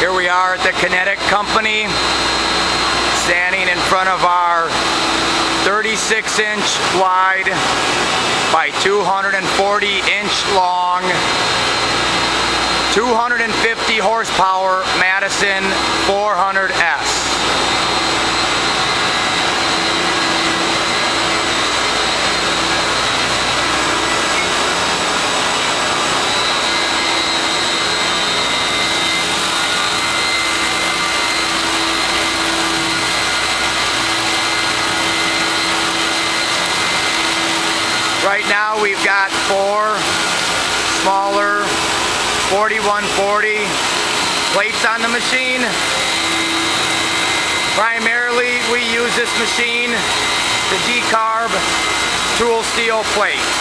Here we are at the Kinetic Company, standing in front of our 36-inch wide by 240-inch long, 250 horsepower Mattison 400S. Right now we've got 4 smaller 4140 plates on the machine. Primarily we use this machine to decarb tool steel plates.